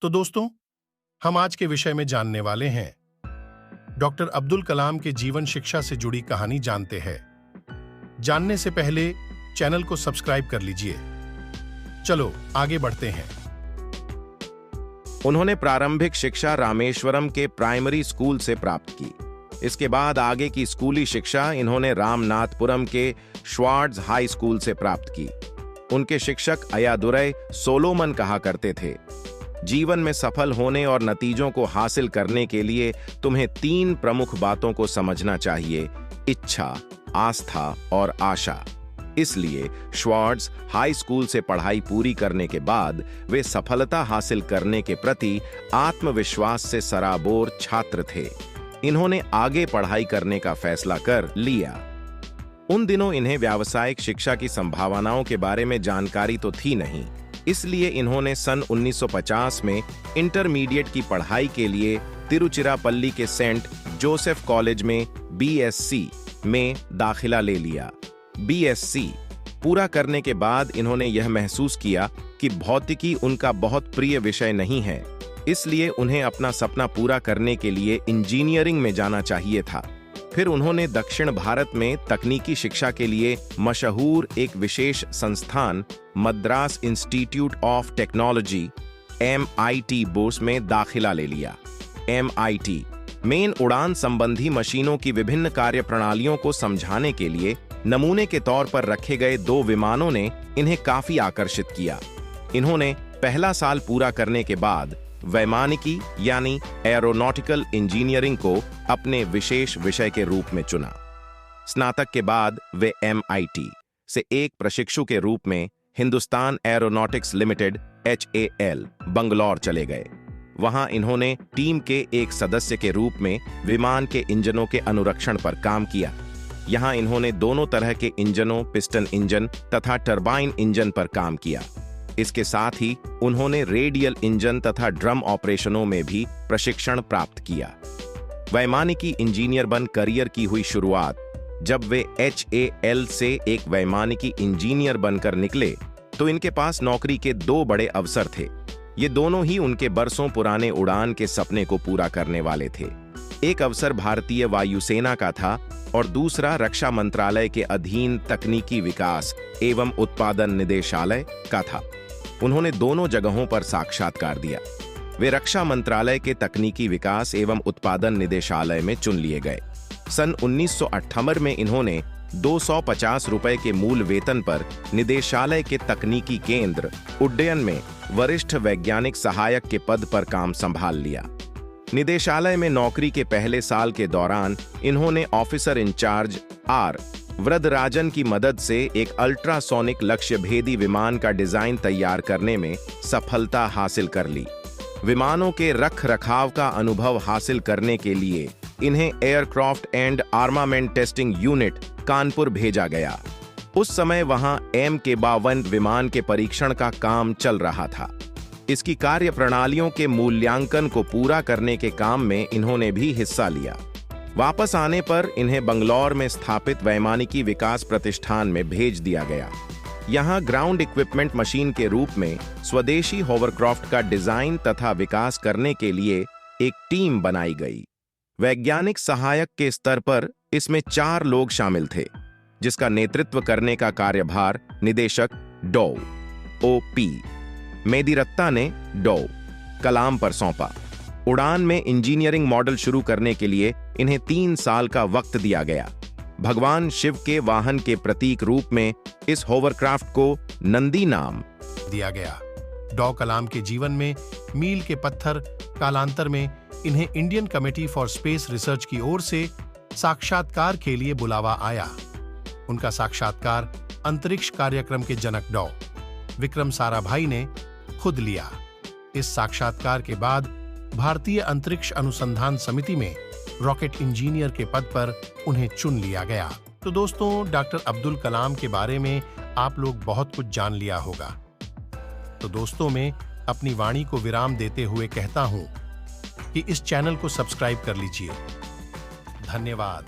तो दोस्तों, हम आज के विषय में जानने वाले हैं डॉक्टर अब्दुल कलाम के जीवन शिक्षा से जुड़ी कहानी जानते हैं। जानने से पहले चैनल को सब्सक्राइब कर लीजिए। चलो आगे बढ़ते हैं। उन्होंने प्रारंभिक शिक्षा रामेश्वरम के प्राइमरी स्कूल से प्राप्त की। इसके बाद आगे की स्कूली शिक्षा इन्होंने रामनाथपुरम के श्वार्ट्ज हाई स्कूल से प्राप्त की। उनके शिक्षक अयादुरै सोलोमन कहा करते थे, जीवन में सफल होने और नतीजों को हासिल करने के लिए तुम्हें 3 प्रमुख बातों को समझना चाहिए: इच्छा, आस्था और आशा। इसलिए श्वार्ट्ज हाई स्कूल से पढ़ाई पूरी करने के बाद वे सफलता हासिल करने के प्रति आत्मविश्वास से सराबोर छात्र थे। इन्होंने आगे पढ़ाई करने का फैसला कर लिया। उन दिनों इन्हें व्यावसायिक शिक्षा की संभावनाओं के बारे में जानकारी तो थी नहीं, इसलिए इन्होंने सन 1950 में इंटरमीडिएट की पढ़ाई के लिए तिरुचिरापल्ली के सेंट जोसेफ कॉलेज में बीएससी में दाखिला ले लिया। बीएससी पूरा करने के बाद इन्होंने यह महसूस किया कि भौतिकी उनका बहुत प्रिय विषय नहीं है, इसलिए उन्हें अपना सपना पूरा करने के लिए इंजीनियरिंग में जाना चाहिए था। फिर उन्होंने दक्षिण भारत में तकनीकी शिक्षा के लिए मशहूर एक विशेष संस्थान Madras institute of technology MIT Bose में दाखिला ले लिया। MIT मेन उड़ान संबंधी मशीनों की विभिन्न कार्यप्रणालियों को समझाने के लिए नमूने के तौर पर रखे गए 2 विमानों ने इन्हें काफी आकर्षित किया। इन्होंने पहला साल पूरा करने के बाद वैमानिकी यानी एरोनॉटिकल इंजीनियरिंग को अपने विशेष विषय के रूप में चुना। स्नातक के बाद वे MIT से एक प्रशिक्षु के रूप में Hindustan aeronautics limited HAL Bangalore चले गए। वहां इन्होंने टीम के एक सदस्य के रूप में विमान के इंजनों के अनुरक्षण पर काम किया। यहां इन्होंने दोनों तरह के इंजनों, पिस्टन इंजन तथा टरबाइन इंजन पर काम किया। इसके साथ ही उन्होंने रेडियल इंजन तथा ड्रम ऑपरेशनों में भी प्रशिक्षण प्राप्त किया। वैमानिकी इंजीनियर बन करियर की हुई शुरुआत जब वे HAL से एक वैमानिकी इंजीनियर बनकर निकले तो इनके पास नौकरी के 2 बड़े अवसर थे। ये दोनों ही उनके बरसों पुराने उड़ान के सपने को पूरा करने वाले थे। एक अवसर भारतीय वायुसेना का था और दूसरा रक्षा मंत्रालय के अधीन तकनीकी विकास एवं उत्पादन निदेशालय का था। उन्होंने दोनों जगहों पर साक्षात्कार दिया। वे रक्षा मंत्रालय के तकनीकी विकास एवं उत्पादन निदेशालय में चुन लिए गए। सन 1958 में इन्होंने 250 रुपए के मूल वेतन पर निदेशालय के तकनीकी केंद्र उड्डयन में वरिष्ठ वैज्ञानिक सहायक के पद पर काम संभाल लिया। निदेशालय में नौकरी के पहले साल के दौरान इन्होंने ऑफिसर इंचार्ज R वरदराजन की मदद से एक अल्ट्रासोनिक लक्ष्यभेदी विमान का डिजाइन तैयार करने में सफलता हासिल कर ली। विमानों के रख रखाव का अनुभव हासिल करने के लिए इन्हें aircraft and armament testing unit Kanpur भेजा गया। उस समय वहां MK-52 विमान के परीक्षण का काम चल रहा था। इसकी कार्य प्रणालियों के मूल्यांकन को पूरा करने के काम में इन्होंने भी हिस्सा लिया। वापस आने पर इन्हें बंगलौर में स्थापित वैमानिकी विकास प्रतिष्ठान में भेज दिया गया। यहां ग्राउंड इक्विपमेंट मशीन के रूप में स्वदेशी होवरक्राफ्ट का डिजाइन तथा विकास करने के लिए एक टीम बनाई गई। वैज्ञानिक सहायक के स्तर पर इसमें 4 लोग शामिल थे, जिसका नेतृत्व करने का कार्यभार निदेशक डॉ OP मेदिरत्ता ने डॉ कलाम पर सौंपा। उड़ान में इंजीनियरिंग मॉडल शुरू करने के लिए इन्हें 3 साल का वक्त दिया गया। भगवान शिव के वाहन के प्रतीक रूप में इस होवरक्राफ्ट को नंदी नाम दिया गया। डॉ कलाम के जीवन में मील के पत्थर कालांतर में इन्हें Indian committee for space research की ओर से साक्षात्कार के लिए बुलावा आया। उनका साक्षात्कार अंतरिक्ष कार्यक्रम के जनक डॉ विक्रम साराभाई ने खुद लिया। इस साक्षात्कार के बाद भारतीय अंतरिक्ष अनुसंधान समिति में रॉकेट इंजीनियर के पद पर उन्हें चुन लिया गया। तो दोस्तों, डॉक्टर अब्दुल कलाम के बारे में आप लोग बहुत कुछ जान लिया होगा। तो दोस्तों, मैं अपनी वाणी को विराम देते हुए कहता हूं कि इस चैनल को सब्सक्राइब कर लीजिए। धन्यवाद।